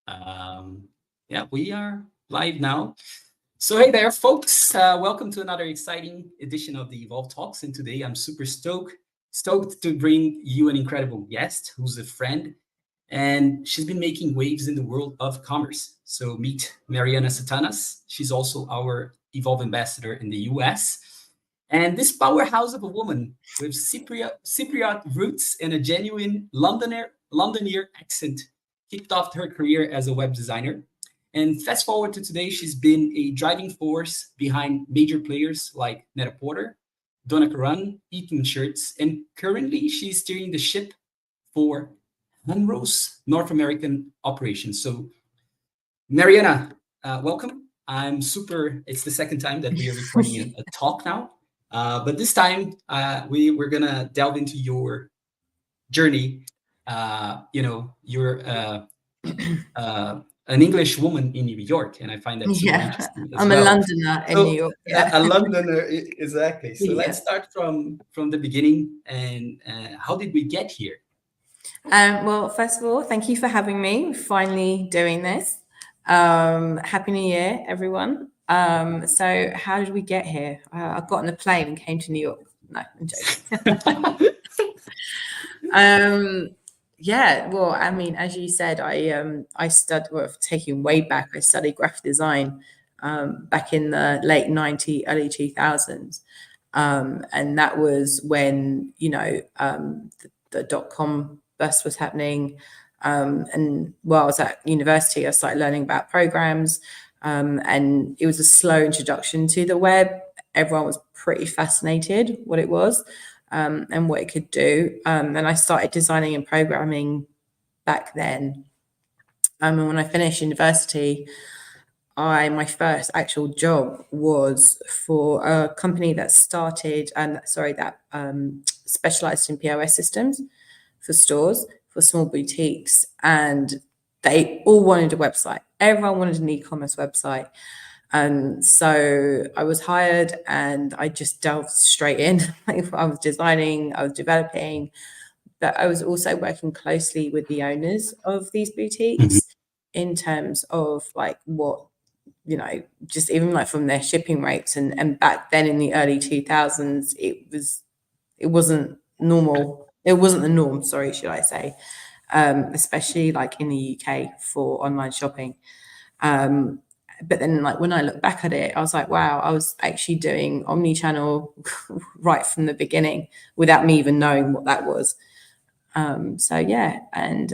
Yeah, we are live now. So, hey there, folks. Welcome to another exciting edition of the Evolve Talks. And today I'm super stoked to bring you an incredible guest who's a friend, and she's been making waves in the world of commerce. So, meet Marianna Satanas. She's also our Evolve ambassador in the US. And this powerhouse of a woman with Cypriot roots and a genuine Londoner accent kicked off her career as a web designer. And fast forward to today, she's been a driving force behind major players like Net-a-Porter, Donna Karan, Eton Shirts, and currently she's steering the ship for Hanro's North American operations. So, Mariana, welcome. It's the second time that we are recording a talk now. But this time, we're going to delve into your journey. You're an English woman in New York, and I find that super interesting as I'm well. a Londoner in New York. A Londoner, exactly. So Yeah. let's start from the beginning. And how did we get here? Well, first of all, thank you for having me. Finally doing this. Happy New Year, everyone. So how did we get here? I got on a plane and came to New York. No, I'm joking. Yeah, well, I mean, as you said, I studied, well, taking way back, I studied graphic design back in the late 90s, early 2000s. And that was when, the dot-com bust was happening. And while I was at university, I started learning about programs. And it was a slow introduction to the web. Everyone was pretty fascinated what it was. And what it could do. And I started designing and programming back then. And when I finished university, my first actual job was for a company that specialized in POS systems for stores, for small boutiques. And they all wanted a website. Everyone wanted an e-commerce website. So I was hired and I just delved straight in. I was designing, I was developing, but I was also working closely with the owners of these boutiques in terms of like what, just even like from their shipping rates. And back then in the early 2000s, it wasn't normal. It wasn't the norm, sorry, should I say, especially like in the UK for online shopping. But then like when I look back at it, I was like, wow, I was actually doing omni-channel right from the beginning without me even knowing what that was. So yeah, and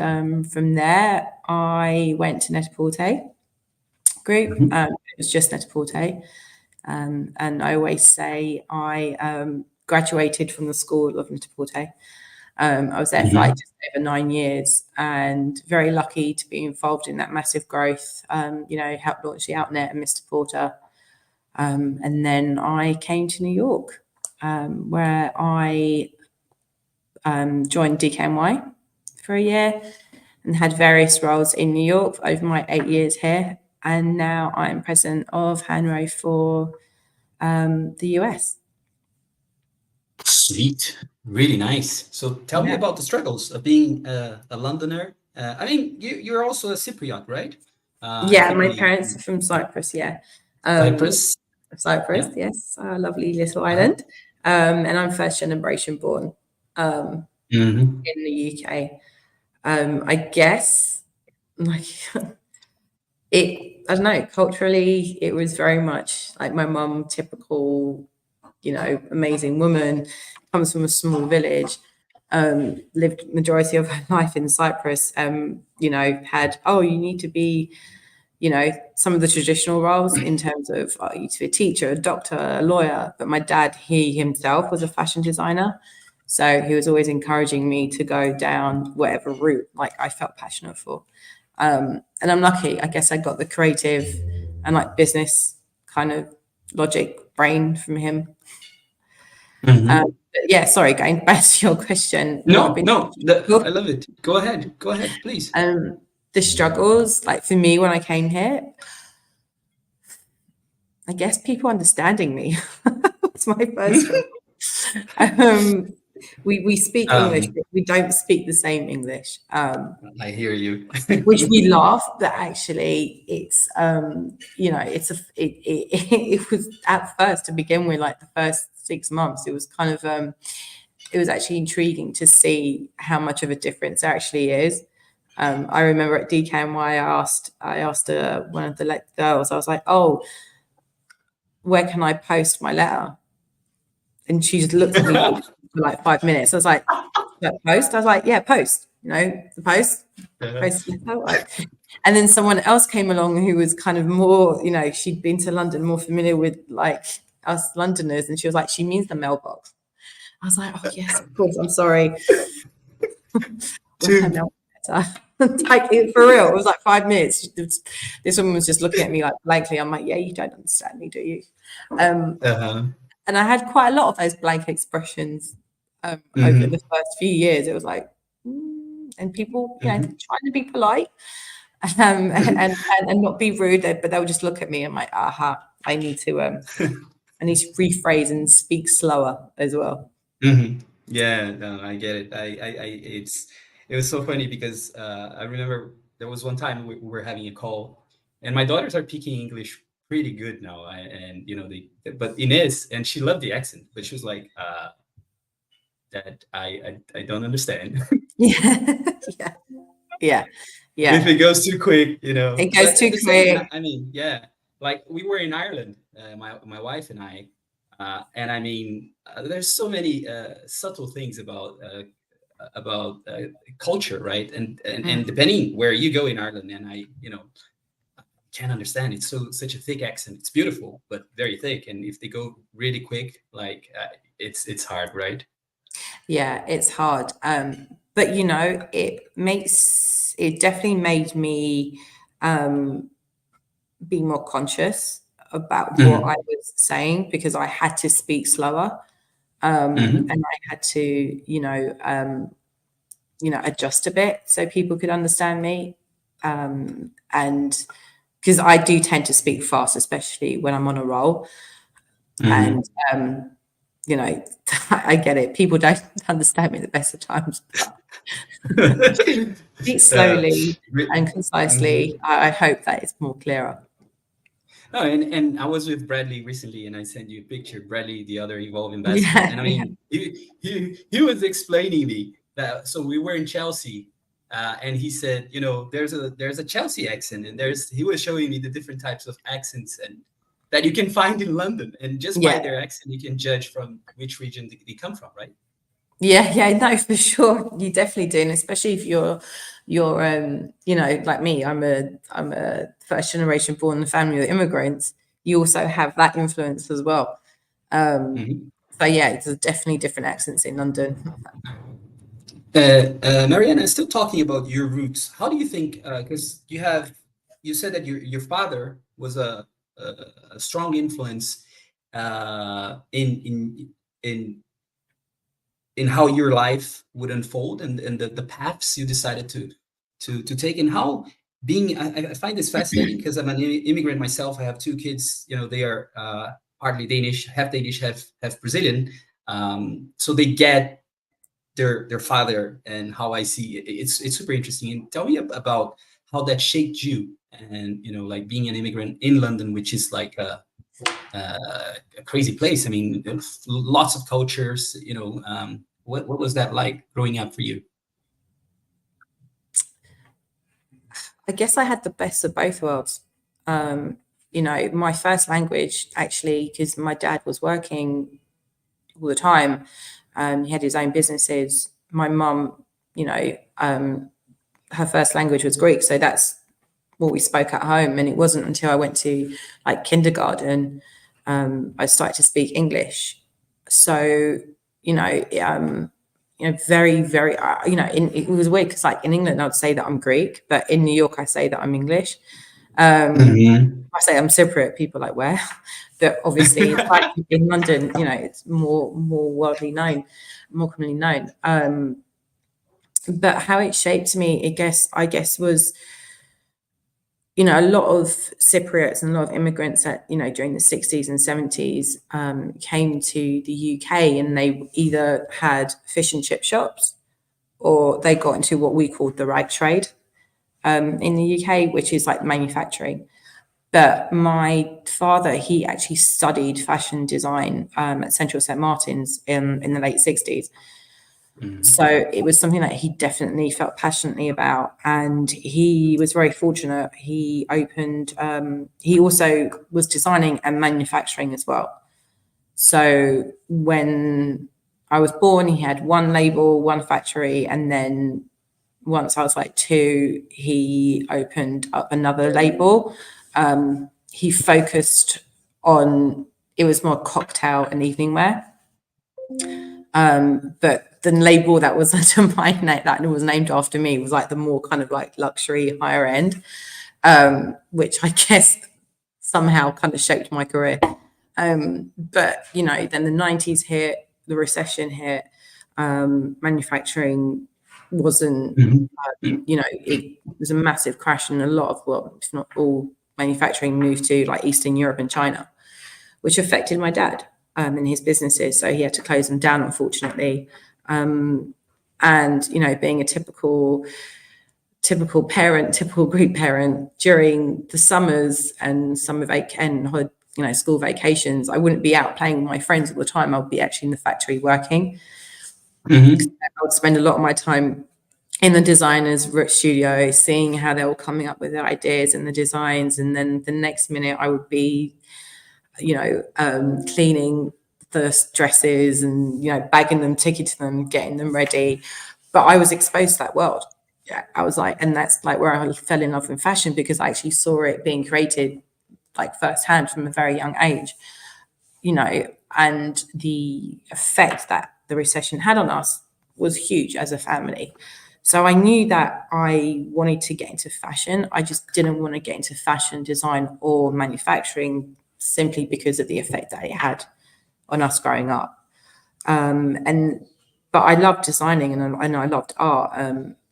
from there I went to Net-a-Porter group. It was just Net-a-Porter. And I always say I graduated from the school of Net-a-Porter. I was there for like just over 9 years and very lucky to be involved in that massive growth, helped launch the Outnet and Mr. Porter. And then I came to New York, where I joined DKNY for a year and had various roles in New York over my 8 years here. And now I'm president of Hanro for the US. Sweet. Really nice. So tell me about the struggles of being a Londoner. I mean, you're also a Cypriot, right? My parents are from Cyprus, Cyprus? Cyprus, yeah. Yes, a lovely little island. And I'm first generation born in the UK. I guess, like, I don't know, culturally, it was very much like my mum, typical, amazing woman, comes from a small village, lived majority of her life in Cyprus, had, you need to be, some of the traditional roles in terms of you to be a teacher, a doctor, a lawyer. But my dad, he himself was a fashion designer. So he was always encouraging me to go down whatever route like I felt passionate for. And I'm lucky, I guess I got the creative and like business kind of logic brain from him. Yeah, sorry, going back to your question. I love it. Go ahead, please. The struggles, like for me when I came here, I guess people understanding me. That's my first struggle. We speak English, Um, but we don't speak the same English. I hear you. Which we laugh, but actually it's it was at first, to begin with, like the first 6 months, it was kind of it was actually intriguing to see how much of a difference there actually is. I remember at DKNY, I asked one of the girls, I was like, oh, where can I post my letter? And she just looked at me for like 5 minutes. I was like, post? I was like, yeah, post, the post. Post. And then someone else came along who was kind of more, she'd been to London, more familiar with like us Londoners. And she was like, she means the mailbox. I was like, oh, yes, of course. I'm sorry. Where's my mailbox? Like, for real, it was like 5 minutes. This woman was just looking at me like blankly. I'm like, yeah, you don't understand me, do you? And I had quite a lot of those blank expressions over the first few years. It was like, and people, trying to be polite and not be rude, but they would just look at me and like, I need to rephrase and speak slower as well. Yeah, no, I get it. It was so funny because I remember there was one time we were having a call, and my daughters are speaking English pretty good now, and but Inez, and she loved the accent, but she was like, that I don't understand. Yeah. If it goes too quick, it goes too quick. I mean, yeah, like we were in Ireland, my wife and I, and I mean, there's so many subtle things about culture, right? And depending where you go in Ireland, and I can't understand. It's such a thick accent. It's beautiful, but very thick. And if they go really quick, like it's hard, right? Yeah, it's hard. But it definitely made me be more conscious about what I was saying, because I had to speak slower, and I had to adjust a bit so people could understand me, and because I do tend to speak fast, especially when I'm on a roll. And I get it. People don't understand me at the best of times. Speak slowly and concisely. I hope that it's more clearer. Oh, and I was with Bradley recently, and I sent you a picture. Bradley, the other Evolve ambassador, and I mean, he was explaining me that. So we were in Chelsea, and he said, there's a Chelsea accent, and he was showing me the different types of accents and that you can find in London, and just by their accent, you can judge from which region they come from, right? Yeah, no, for sure, you definitely do, and especially if you're like me. I'm a first generation born in a family of immigrants. You also have that influence as well. So yeah, it's definitely different accents in London. Marianna, still talking about your roots. How do you think? Because you said that your father was a strong influence in how your life would unfold, and the paths you decided to take, and how I find this fascinating because I'm an immigrant myself. I have two kids. They are partly Danish, half Brazilian. So they get their father, and how I see it. It's super interesting. And tell me about how that shaped you, and like being an immigrant in London, which is like a crazy place. I mean, lots of cultures. What was that like growing up for you? I guess I had the best of both worlds. My first language, actually, because my dad was working all the time. He had his own businesses. My mum, her first language was Greek, so that's what we spoke at home. And it wasn't until I went to like kindergarten, I started to speak English. So, very, very, it was weird because like in England, I'd say that I'm Greek, but in New York, I say that I'm English. I say I'm Cypriot. People are like, where? But obviously, like in London, it's more widely known, more commonly known. But how it shaped me, I guess was, you know, a lot of Cypriots and a lot of immigrants that, you know, during the 60s and 70s came to the UK, and they either had fish and chip shops or they got into what we called the rag trade in the UK, which is like manufacturing. But my father, he actually studied fashion design at Central St. Martin's in the late 60s. So it was something that he definitely felt passionately about. And he was very fortunate. He opened, he also was designing and manufacturing as well. So when I was born, he had one label, one factory. And then once I was like 2, he opened up another label. He focused on, it was more cocktail and evening wear. But the label that was under my name, that was named after me, was like the more kind of like luxury, higher end, which I guess somehow kind of shaped my career. But, you know, then the 90s hit, the recession hit, manufacturing wasn't, you know, it was a massive crash, and a lot of, well, if not all manufacturing moved to like Eastern Europe and China, which affected my dad in his businesses. So he had to close them down, unfortunately. And, you know, being a typical parent, typical Greek parent, during the summers and summer and you know, school vacations, I wouldn't be out playing with my friends all the time. I would be actually in the factory working. I would spend a lot of my time in the designers' studio, seeing how they were coming up with their ideas and the designs. And then the next minute I would be, you know, cleaning the dresses and, you know, bagging them, ticketing them, getting them ready. But I was exposed to that world. Yeah, I was like, and that's like where I fell in love with fashion, because I actually saw it being created like firsthand from a very young age, you know, and the effect that the recession had on us was huge as a family. So I knew that I wanted to get into fashion. I just didn't want to get into fashion design or manufacturing, simply because of the effect that it had on us growing up. But I loved designing, and I loved art.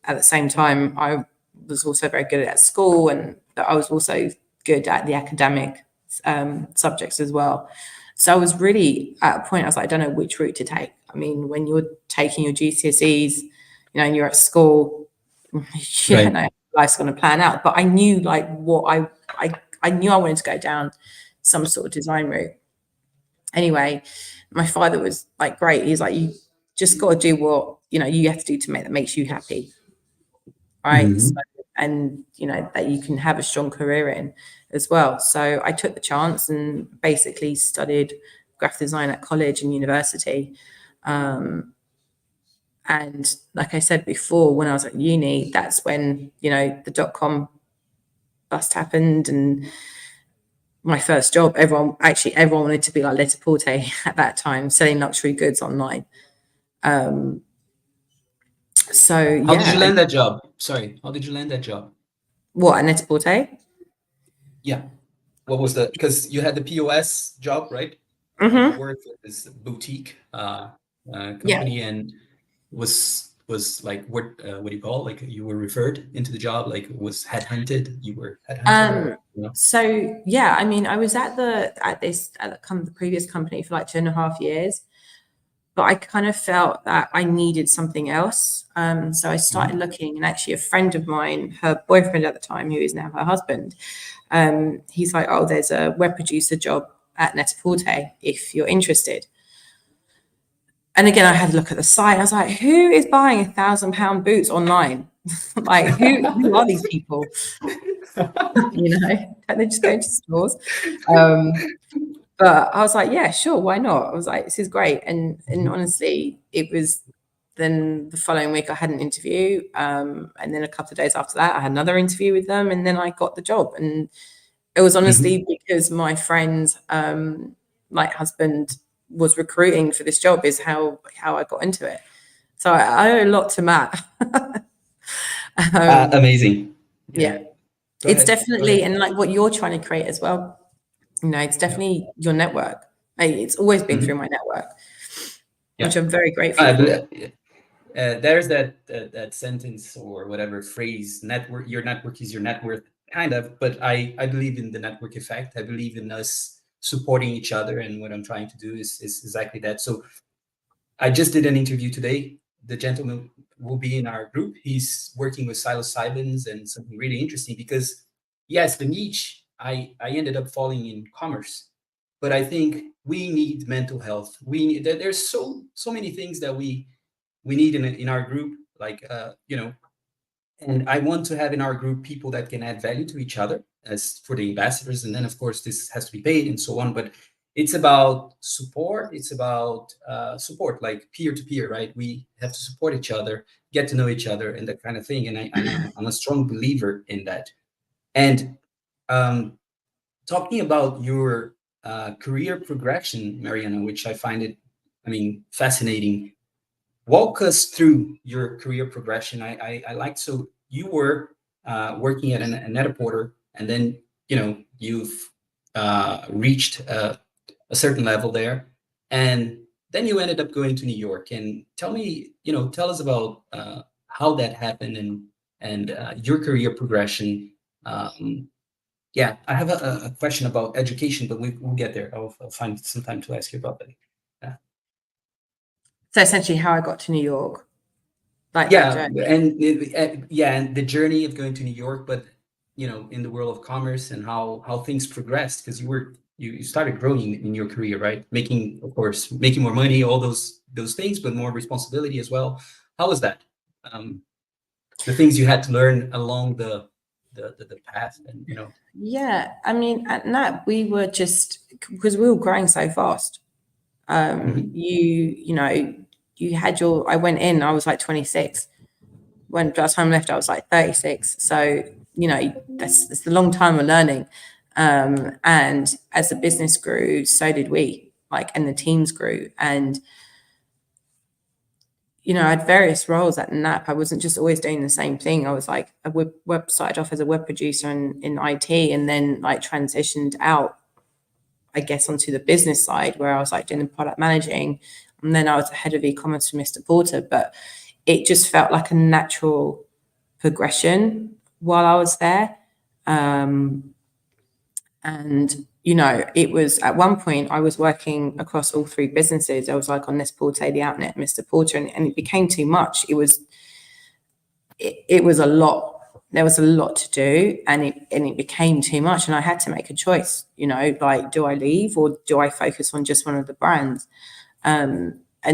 At the same time, I was also very good at school, and I was also good at the academic subjects as well. So I was really at a point, I was like, I don't know which route to take. I mean, when you're taking your GCSEs, you know, and you're at school, you don't know how life's going to plan out. But I knew like what I knew I wanted to go down some sort of design route. Anyway, my father was like, great. He's like, you just got to do what, you know, you have to do to make that makes you happy. Right. So, and, you know, that you can have a strong career in as well. So I took the chance and basically studied graphic design at college and university. And like I said before, when I was at uni, that's when, you know, the .com bust happened, and my first job, everyone wanted to be like Net-a-Porter at that time, selling luxury goods online. So How did you land that job? Sorry, how did you land that job? What, at Net-a-Porter? Yeah. What was because you had the POS job, right? Mm-hmm. You worked with this boutique company, and was like, what do you call it? Like, you were referred into the job, like was headhunted? You were headhunted? You know? So yeah, I mean, I was at the previous company for like 2.5 years, but I kind of felt that I needed something else. So I started looking, and actually a friend of mine, her boyfriend at the time, who is now her husband, he's like, oh, there's a web producer job at Net-a-Porter if you're interested. And again, I had a look at the site. I was like, who is buying £1,000 boots online? Like, who are these people? You know, don't they just go into stores? But I was like, yeah, sure, why not? I was like, this is great. And honestly, it was then the following week I had an interview. And then a couple of days after that, I had another interview with them, and then I got the job. And it was honestly because my friend's like husband was recruiting for this job is how I got into it. So I owe a lot to Matt. Amazing. Yeah. It's definitely, and like what you're trying to create as well, you know, it's definitely your network. It's always been through my network, which I'm very grateful for. There's that sentence or whatever phrase, your network is your net worth. kind of, but I believe in the network effect. I believe in us supporting each other, and what I'm trying to do is exactly that. So I just did an interview today. The gentleman will be in our group. He's working with psilocybins and something really interesting because, yes, the niche, I ended up falling in commerce, but I think we need mental health. We need, there's so many things that we need in our group, like you know, and I want to have in our group people that can add value to each other as for the ambassadors, and then of course this has to be paid and so on. But it's about support. It's about support, like peer to peer, right? We have to support each other, get to know each other, and that kind of thing. And I'm a strong believer in that. And um, talking about your career progression, Marianna, which I find it, I mean, fascinating. Walk us through your career progression. I like, so you were working at a net-a-porter, and then you've reached a certain level there, and then you ended up going to New York. And tell me, tell us about how that happened, and your career progression. Yeah, I have a question about education, but we'll get there. I'll find some time to ask you about that. Yeah. So essentially how I got to New York, like Yeah, that journey. and yeah, and the journey of going to New York, but in the world of commerce, and how things progressed, because you started growing in your career, right? Making, of course, making more money, all those things, but more responsibility as well. How was that? The things you had to learn along the path, and Yeah, I mean, at NAP, we were just, because we were growing so fast. Mhm. You had I went in, I was like 26. When by the time I left, I was like 36. So, that's a long time of learning. And as the business grew, so did we, and the teams grew. And, I had various roles at NAP. I wasn't just always doing the same thing. I was like started off as a web producer in IT, and then transitioned out, I guess, onto the business side, where I was doing the product managing, and then I was the head of e-commerce for Mr. Porter. But it just felt like a natural progression while I was there. And it was, at one point I was working across all three businesses. I was on this Porter, the Outnet, Mr. Porter, and it became too much. It was a lot. There was a lot to do, and it became too much, and I had to make a choice. Do I leave, or do I focus on just one of the brands? And I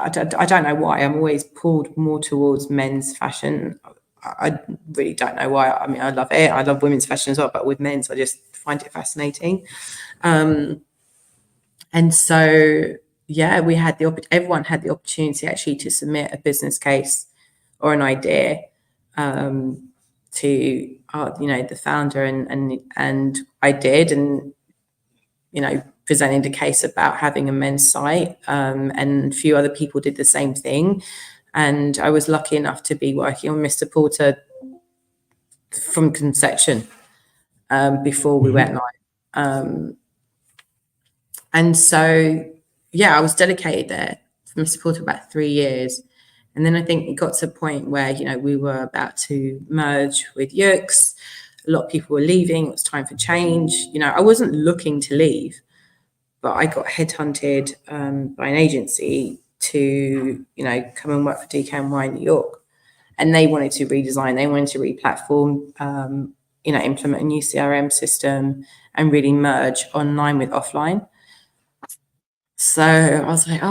don't know why I'm always pulled more towards men's fashion. I really don't know why. I mean, I love it. I love women's fashion as well, but with men's, I just find it fascinating. And so, yeah, everyone had the opportunity actually to submit a business case or an idea to the founder, and I did, and presenting the case about having a men's site, and a few other people did the same thing. And I was lucky enough to be working on Mr. Porter from conception, before we went live. And so, yeah, I was dedicated there for Mr. Porter about 3 years. And then I think it got to a point where, we were about to merge with Yux. A lot of people were leaving. It was time for change. I wasn't looking to leave, but I got headhunted by an agency to, come and work for DKNY in New York. And they wanted to redesign, they wanted to re-platform, implement a new CRM system and really merge online with offline. So I was like,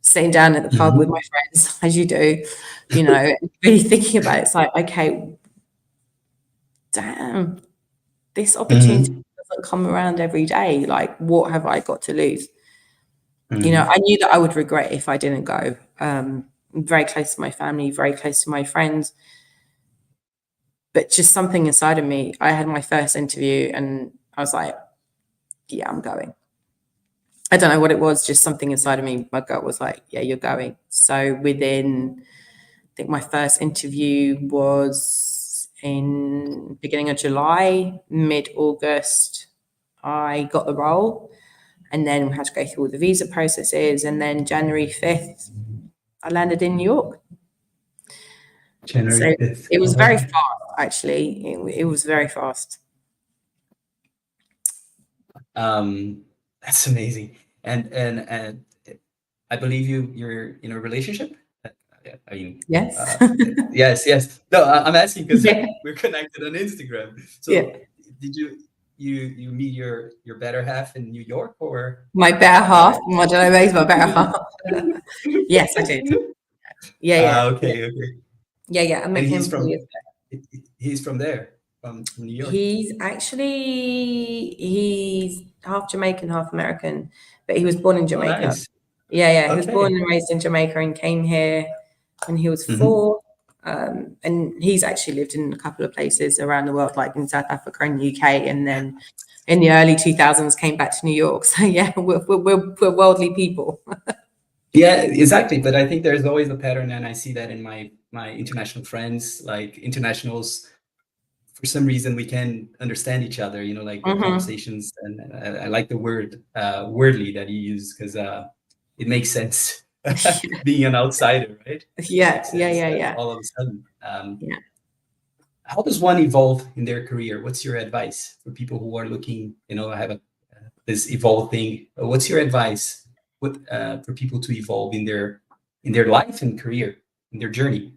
sitting down at the pub with my friends, as you do, really thinking about it. It's like, okay, damn, this opportunity doesn't come around every day. What have I got to lose? I knew that I would regret if I didn't go. I'm very close to my family, very close to my friends. But just something inside of me, I had my first interview and I was like, yeah, I'm going. I don't know what it was, just something inside of me. My gut was like, yeah, you're going. So within, I think my first interview was in beginning of July, mid-August, I got the role. And then we had to go through all the visa processes. And then January 5th, I landed in New York. January 5th. It was very fast. actually. It was very fast. That's amazing. And I believe you're in a relationship. I mean, Yes. yes. No, I'm asking because Yeah. we're connected on Instagram. So Yeah. did you meet your better half in New York, or My better half. I don't know, maybe my better half. Yes, I did. Yeah. okay. Yeah. I met And him he's 4 from years ago. he's from there, from New York. He's half Jamaican, half American, but he was born in Oh, Jamaica. nice. Yeah. He was Okay. born and raised in Jamaica and came here when he was 4. And he's actually lived in a couple of places around the world, like in South Africa and UK, and then in the early 2000s came back to New York. So yeah, we're worldly people. Yeah, exactly. But I think there's always a pattern, and I see that in my international friends, like internationals. For some reason, we can understand each other. Like the conversations, and I like the word "wordly" that you use, because it makes sense. Being an outsider, right? Yeah. Makes sense, Yeah. all of a sudden. Yeah. How does one evolve in their career? What's your advice for people who are looking, have this evolve thing? What's your advice for people to evolve in their life and career, in their journey?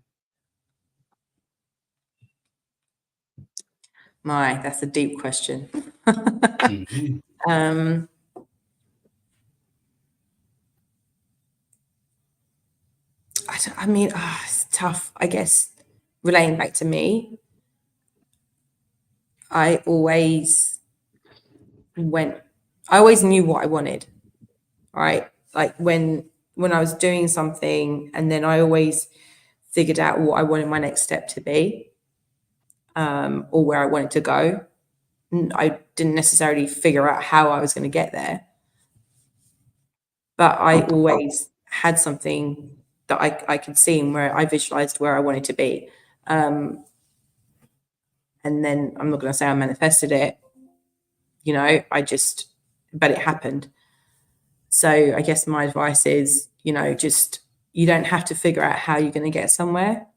That's a deep question. Mhm. I mean, it's tough. I guess relating back to me, I always knew what I wanted, right? Like when I was doing something, and then I always figured out what I wanted my next step to be, or where I wanted to go. I didn't necessarily figure out how I was going to get there, but I always had something that I could see and where I visualized where I wanted to be. And then I'm not going to say I manifested it, but it happened. So I guess my advice is, just, you don't have to figure out how you're going to get somewhere,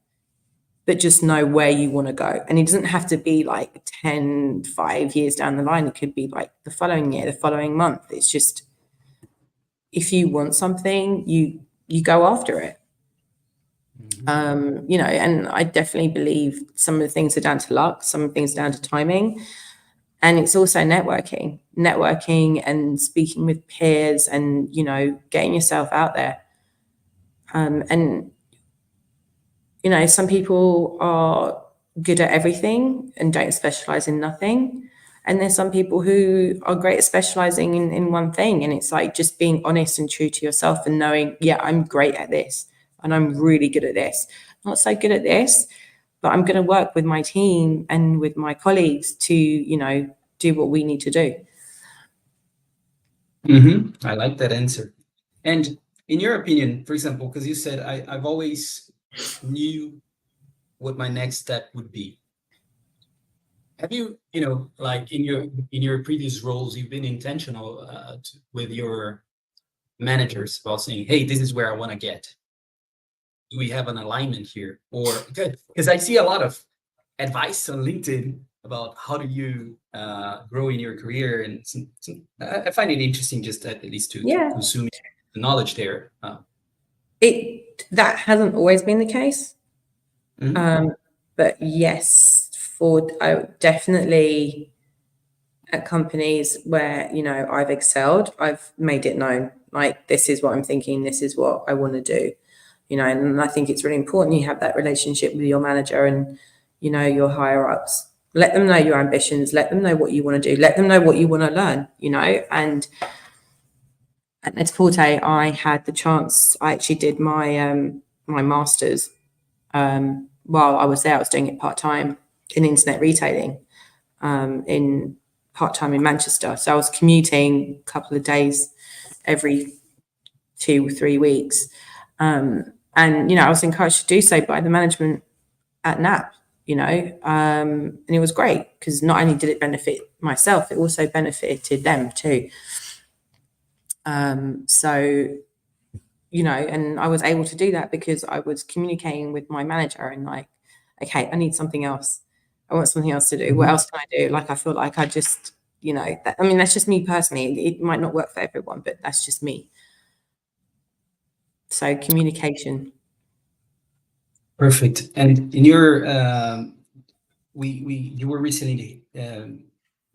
but just know where you want to go. And it doesn't have to be like 5 years down the line. It could be like the following year, the following month. It's just, if you want something, you go after it. And I definitely believe some of the things are down to luck, some of the things are down to timing. And it's also networking and speaking with peers and, getting yourself out there. And, some people are good at everything and don't specialize in nothing. And there's some people who are great at specializing in one thing. And it's like just being honest and true to yourself and knowing, yeah, I'm great at this and I'm really good at this. Not so good at this, but I'm going to work with my team and with my colleagues to, do what we need to do. I like that answer. And in your opinion, for example, because you said I've always knew what my next step would be. Have you, like in your previous roles, you've been intentional with your managers about saying, "Hey, this is where I want to get. Do we have an alignment here?" Or because I see a lot of advice on LinkedIn about how do you grow in your career, and I find it interesting just at least to consume the knowledge there. That hasn't always been the case, but yes, I definitely at companies where I've excelled, I've made it known, like, this is what I'm thinking, this is what I want to do, and I think it's really important you have that relationship with your manager and your higher ups. Let them know your ambitions, let them know what you want to do, let them know what you want to learn, and at Net-a-Porter, I had the chance. I actually did my my master's while I was there. I was doing it part-time in internet retailing, in part-time in Manchester. So I was commuting a couple of days every 2 or 3 weeks. And, I was encouraged to do so by the management at NAP, and it was great because not only did it benefit myself, it also benefited them too. So, and I was able to do that because I was communicating with my manager and like, okay, I need something else. I want something else to do. What else can I do? Like, I feel like I just, that's just me personally. It might not work for everyone, but that's just me. So communication. Perfect. And in your, you were recently,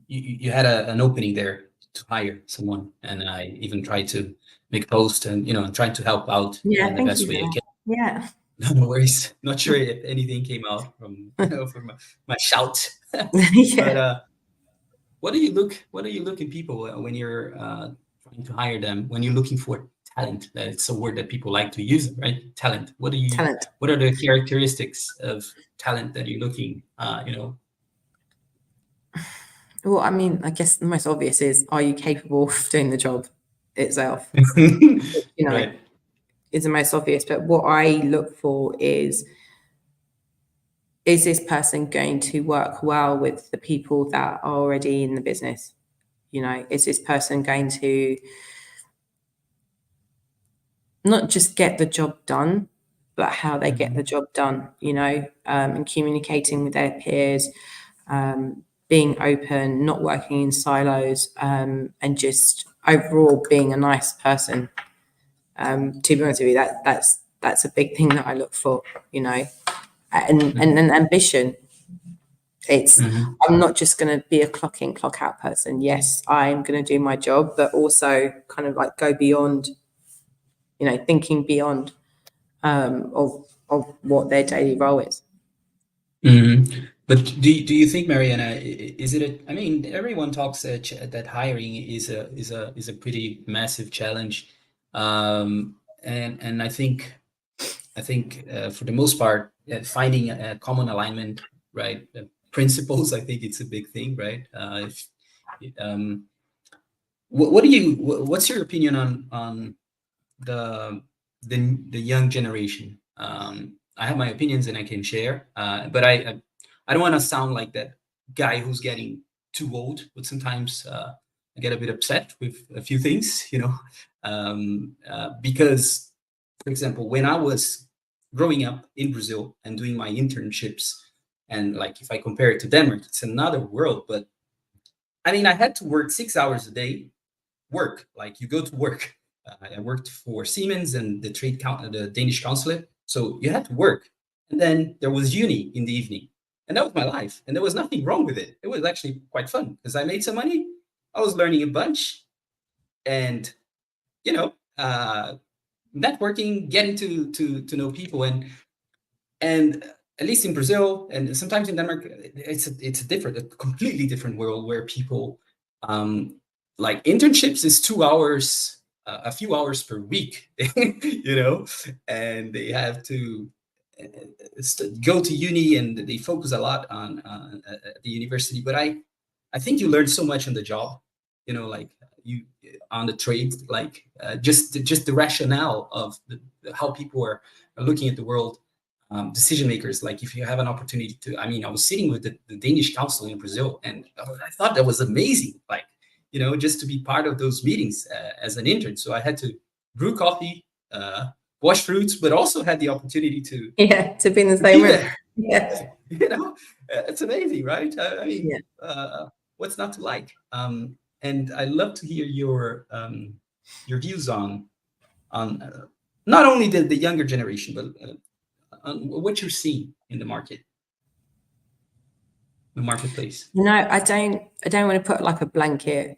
you had an opening there to hire someone, and I even tried to make a post and, trying to help out in the best way I can. Yeah. No worries. Not sure if anything came out from, from my shout. Yeah. But what do you look in people when you're trying to hire them, when you're looking for talent? It's a word that people like to use, right? Talent. What are the characteristics of talent that you're looking, Well, I guess the most obvious is, are you capable of doing the job itself? Right. Is the most obvious. But what I look for is this person going to work well with the people that are already in the business? Is this person going to not just get the job done, but how they get the job done, and communicating with their peers, being open, not working in silos, and just overall being a nice person. To be honest with you, that's a big thing that I look for, and an ambition. It's I'm not just going to be a clock in, clock out person. Yes, I'm going to do my job, but also kind of like go beyond, thinking beyond of what their daily role is. But do you think, Marianna, is it everyone talks that hiring is a pretty massive challenge, and I think for the most part, finding a common alignment, right? Principles, I think it's a big thing, right? What's your opinion on the young generation? I have my opinions and I can share, but I don't want to sound like that guy who's getting too old. But sometimes I get a bit upset with a few things, because, for example, when I was growing up in Brazil and doing my internships, and like if I compare it to Denmark, it's another world. But I had to work 6 hours a day. Work, like you go to work. I worked for Siemens and the Danish consulate. So you had to work. And then there was uni in the evening. And that was my life. And there was nothing wrong with it. It was actually quite fun because I made some money. I was learning a bunch and, networking, getting to know people. And at least in Brazil and sometimes in Denmark, it's a completely different world where people, like internships is 2 hours, a few hours per week, and they have to go to uni and they focus a lot on at the university. But I think you learn so much on the job, like you on the trade, like just the rationale of how people are looking at the world. Decision makers, like if you have an opportunity to, I was sitting with the Danish council in Brazil, and I thought that was amazing, like, just to be part of those meetings as an intern. So I had to brew coffee, wash fruits, but also had the opportunity to be in the same room. Yeah, it's amazing, right? What's not to like? And I love to hear your views on not only the younger generation, but what you're seeing in the marketplace. I don't want to put like a blanket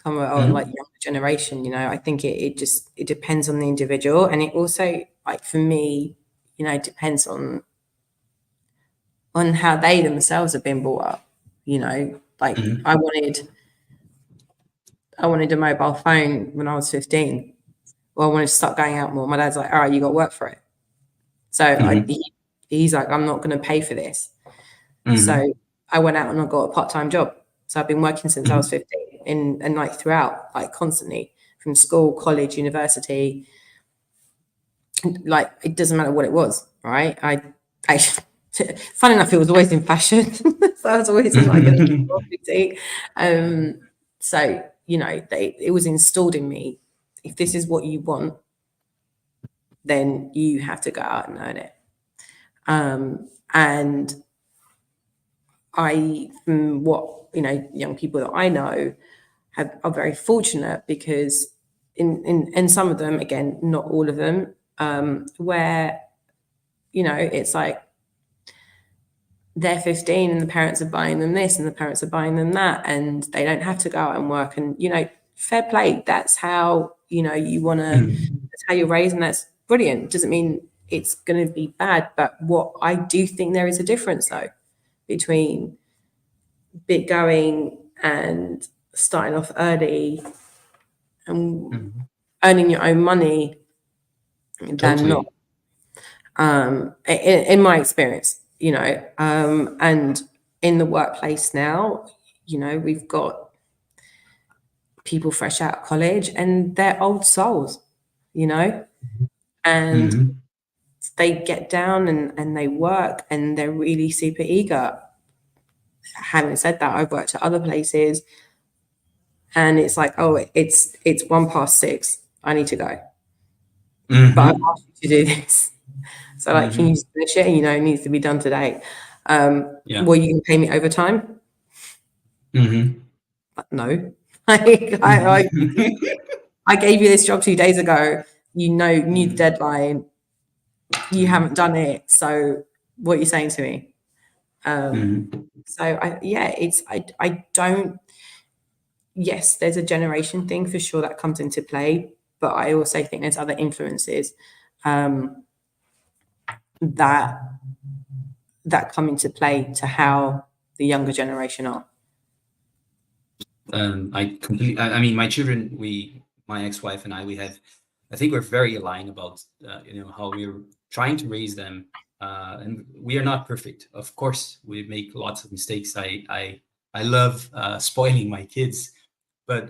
comment on like younger generation. I think it depends on the individual, and it also, like for me, depends on how they themselves have been brought up. Like I wanted a mobile phone when I was 15. Well, I wanted to start going out more. My dad's like, all right, you got to work for it. So he's like, I'm not going to pay for this. So I went out and I got a part-time job. So I've been working since I was 15 and like throughout, like constantly, from school, college, university. Like it doesn't matter what it was, right? I fun enough, it was always in fashion. So I was always in like a boutique. So it was installed in me. If this is what you want, then you have to go out and earn it. And from what, young people that I know are very fortunate, because in some of them, again, not all of them, where, it's like they're 15 and the parents are buying them this and the parents are buying them that, and they don't have to go out and work. And, fair play. That's how, you want to, that's how you're raised, and that's brilliant. Doesn't mean it's going to be bad. But what I do think there is a difference, though, between bit going and starting off early and earning your own money than not. In my experience, and in the workplace now, we've got people fresh out of college and they're old souls, and they get down and they work and they're really super eager. Having said that, I've worked at other places and it's like, oh, it's 6:01. I need to go. But I've asked you to do this. So like, can you just finish it? It needs to be done today. Well, you can pay me overtime? But no. I gave you this job 2 days ago. Knew the deadline. You haven't done it. So what are you saying to me? So I don't, yes, there's a generation thing for sure that comes into play, but I also think there's other influences that come into play to how the younger generation are. I mean, my children, my ex-wife and I think we're very aligned about, how we're trying to raise them. And we are not perfect. Of course, we make lots of mistakes. I love spoiling my kids, but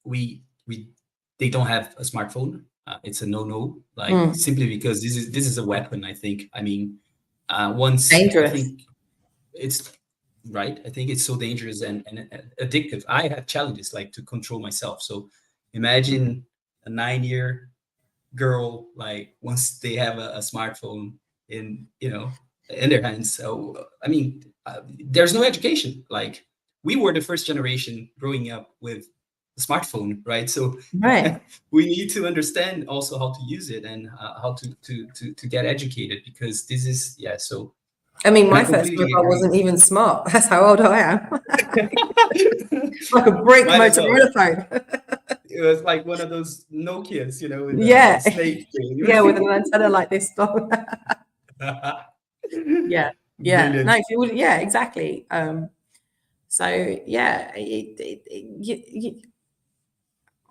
they don't have a smartphone. It's a no-no, simply because this is a weapon. I think. I mean, once dangerous. I think it's right. I think it's so dangerous and addictive. I have challenges like to control myself. So imagine a 9-year girl, like once they have a smartphone in their hands. So I mean, there's no education. Like we were the first generation growing up with a smartphone, right? So we need to understand also how to use it and how to get educated, because this is so. I mean, my first mobile wasn't even smart. That's how old I am. Like a brick Motorola phone. It was like one of those Nokias, with the snake thing. with an antenna like this. Yeah. Brilliant. No, exactly. I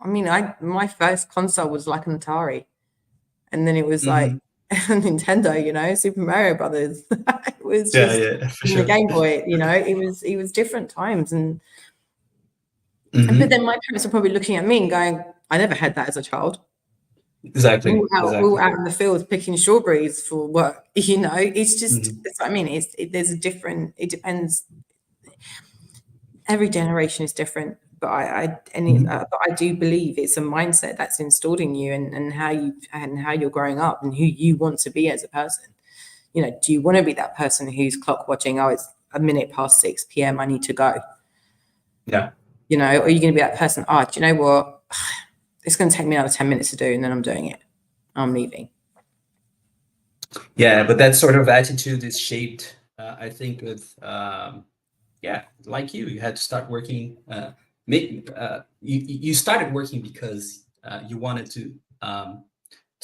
mean, my first console was like an Atari, and then it was like Nintendo, Super Mario Brothers. It was just the Game Boy, it was different times, and but then my parents are probably looking at me and going, I never had that as a child. Exactly. We were out in the fields picking strawberries for work. It's just, that's what I mean. There's a different, it depends. Every generation is different, but I do believe it's a mindset that's installed in you and how you're growing up and who you want to be as a person. Do you want to be that person who's clock watching? Oh, it's a minute past 6 p.m. I need to go. Yeah. Or are you going to be that person? Oh, do you know what? It's going to take me another 10 minutes to do, and then I'm doing it. I'm leaving. Yeah, but that sort of attitude is shaped, I think, with, like you had to start working. You started working because you wanted to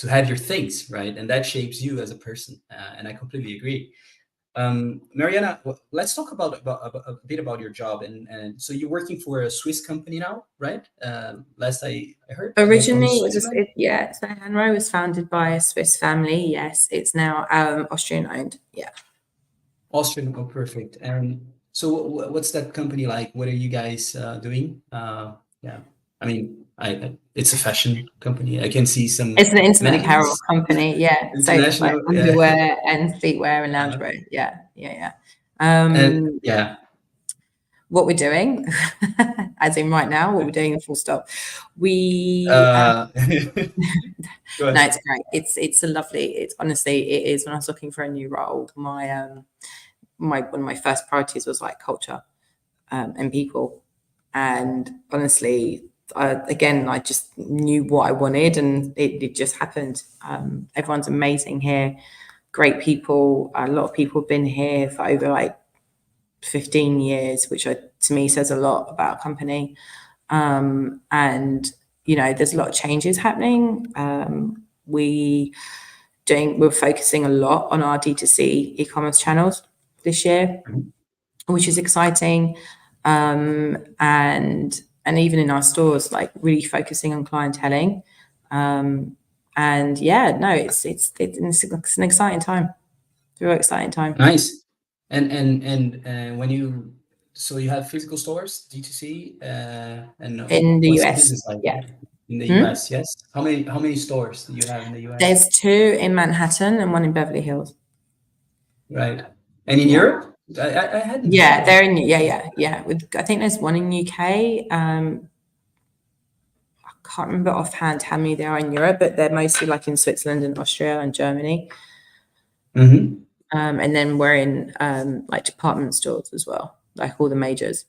have your things, right? And that shapes you as a person. And I completely agree. Marianna, let's talk about a bit about your job. And so you're working for a Swiss company now, right? Last I heard. Originally, it was so Hanro was founded by a Swiss family. Yes, it's now Austrian owned. Yeah. Austrian, oh, perfect. And so what's that company like? What are you guys doing? I mean, it's a fashion company. I can see some. It's an intimate apparel company, yeah. So it's like underwear and streetwear and loungewear. Yeah. What we're doing, as in right now, what we're doing, full stop. No, it's great. It's a lovely. It's honestly, it is. When I was looking for a new role, my one of my first priorities was like culture and people. And honestly, again, I just knew what I wanted, and it just happened. Everyone's amazing here, great people. A lot of people have been here for over like 15 years, which to me says a lot about a company. And there's a lot of changes happening. We're focusing a lot on our D2C e-commerce channels this year, which is exciting. And even in our stores, like really focusing on clienteling. And yeah, no, it's an exciting time. It's a real exciting time. Nice. And when you have physical stores, D2C, and In the what's the US, business like? yeah. In the US, yes. How many stores do you have in the US? There's 2 in Manhattan and 1 in Beverly Hills. Right. And in Europe? I hadn't. Yeah, they're in. Yeah. I think there's 1 in UK. I can't remember offhand how many there are in Europe, but they're mostly like in Switzerland and Austria and Germany. Mm-hmm. And then we're in like department stores as well, like all the majors.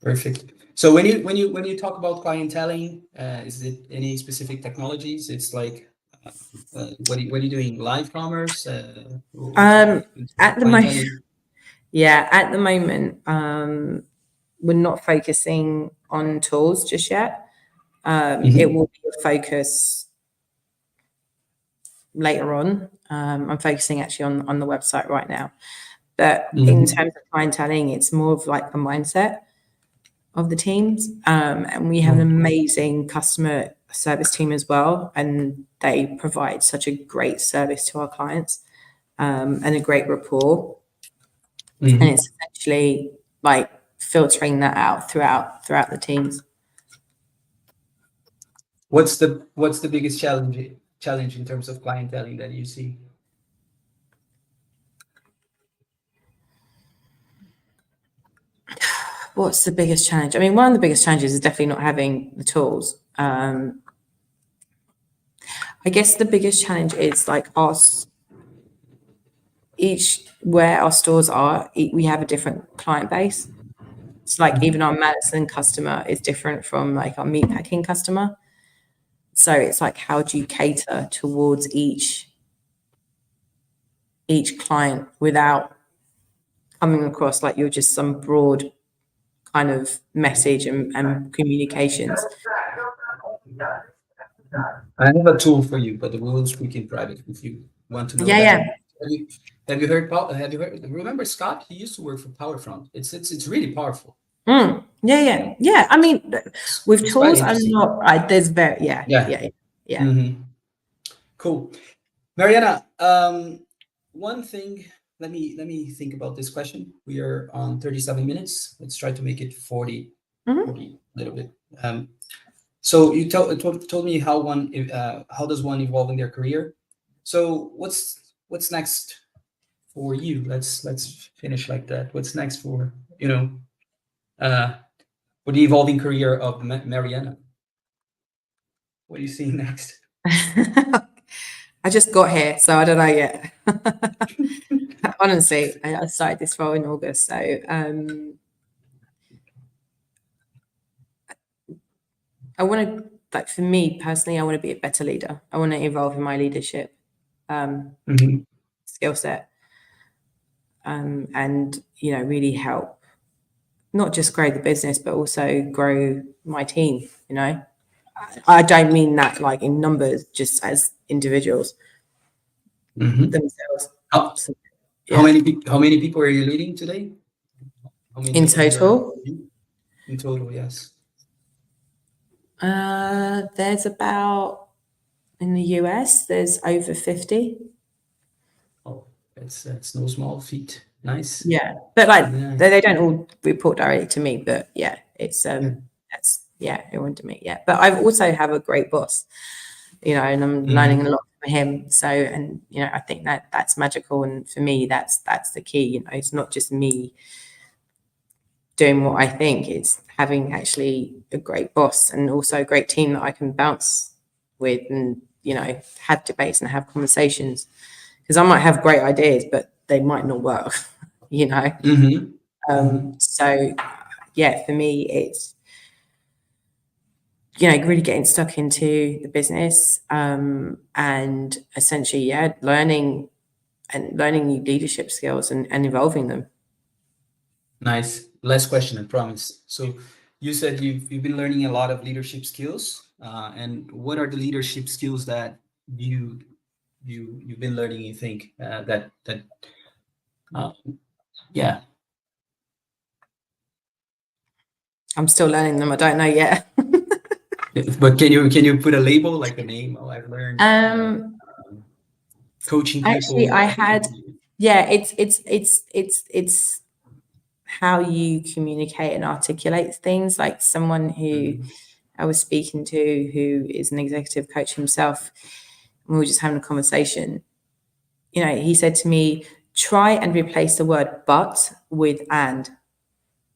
Perfect. So when you talk about clienteling, is it any specific technologies? It's like what are you doing? Live commerce? At the moment, at the moment, we're not focusing on tools just yet. It will be a focus later on. I'm focusing actually on the website right now. But in terms of clienteling, it's more of like the mindset of the teams. And we have an amazing customer service team as well. And they provide such a great service to our clients and a great rapport. And it's essentially like filtering that out throughout the teams. What's the biggest challenge in terms of clienteling that you see? What's the biggest challenge? I mean, one of the biggest challenges is definitely not having the tools. I guess the biggest challenge is like where our stores are, we have a different client base. It's like even our Madison customer is different from like our meatpacking customer. So it's like, how do you cater towards each client without coming across like you're just some broad kind of message and communications? I have a tool for you, but we will speak in private if you want to know. Yeah. Have you heard? Remember Scott? He used to work for PowerFront. It's really powerful. Yeah. I mean, with tools, I'm not. There's very yeah. Mm-hmm. Cool, Marianna. One thing. Let me think about this question. We are on 37 minutes. Let's try to make it 40. 40 a little bit. So you told me how does one evolve in their career. So what's next for you? Let's finish like that. What's next for for the evolving career of Marianna? What are you seeing next? I just got here, so I don't know yet. Honestly, I started this role in August, so I want to, like, for me personally, I want to be a better leader. I want to evolve in my leadership skill set, and really help not just grow the business, but also grow my team. I don't mean that like in numbers, just as individuals themselves. How many people are you leading today? In total? In total, yes. There's about, in the US, there's over 50. Oh, that's no small feat. Nice. Yeah, but like they don't all report directly to me, but yeah, it's that's everyone to me. Yeah, but I also have a great boss, and I'm learning a lot from him. So, and I think that's magical, and for me, that's the key. It's not just me doing what I think; it's having actually a great boss and also a great team that I can bounce with, and have debates and have conversations. Because I might have great ideas, but they might not work, you know. So yeah, for me, it's, you know, really getting stuck into the business, and essentially, yeah, learning new leadership skills and evolving them. Nice. Last question, I promise. So you said you've been learning a lot of leadership skills, and what are the leadership skills that you've been learning? You think yeah. I'm still learning them. I don't know yet. But can you put a label, like a name? Oh, I've learned coaching people. Actually, I had, yeah, it's how you communicate and articulate things. Like someone who I was speaking to, who is an executive coach himself, and we were just having a conversation. You know, he said to me, try and replace the word but with and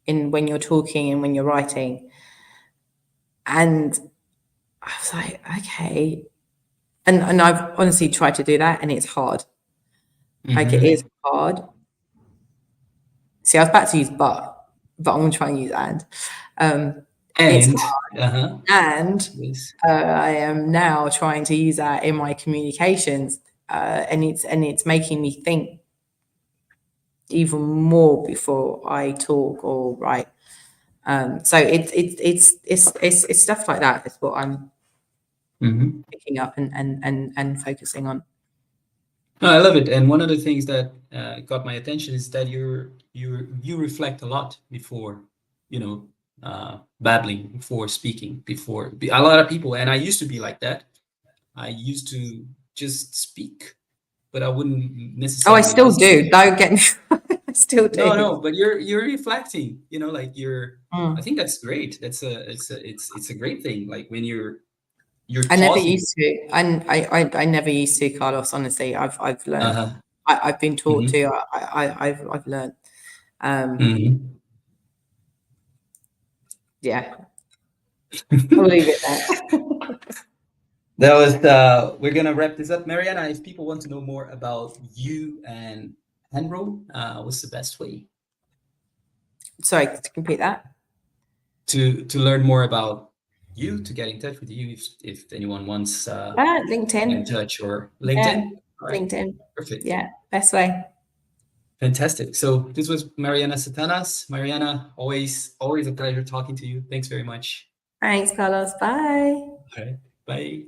in when you're talking and when you're writing. And I was like, okay. And I've honestly tried to do that, and it's hard. Like, it is hard. See, I was about to use but I'm going to try and use and. It's hard. And yes. I am now trying to use that in my communications, and it's making me think even more before I talk or write. So it's stuff like that is what I'm picking up and focusing on. No, I love it. And one of the things that got my attention is that you reflect a lot before, you know, babbling, before speaking, before a lot of people. And I used to be like that. I used to just speak, but I wouldn't necessarily. Oh, I still do. Don't get me. I still do. No, but you're reflecting. You know, like you're. I think that's great. It's a great thing. Like when you're. I never used to. I never used to, Carlos. Honestly, I've learned. I've been taught to. I've learned. Yeah. I'll leave it there. That was we're gonna wrap this up. Marianna, if people want to know more about you and Hanro, what's the best way? Sorry, to complete that. To learn more about you, to get in touch with you, if anyone wants LinkedIn in touch, or LinkedIn. Yeah, LinkedIn. Perfect. Yeah, best way. Fantastic. So this was Marianna Satanas. Marianna, always a pleasure talking to you. Thanks very much. Thanks, Carlos. Bye. All right. Bye.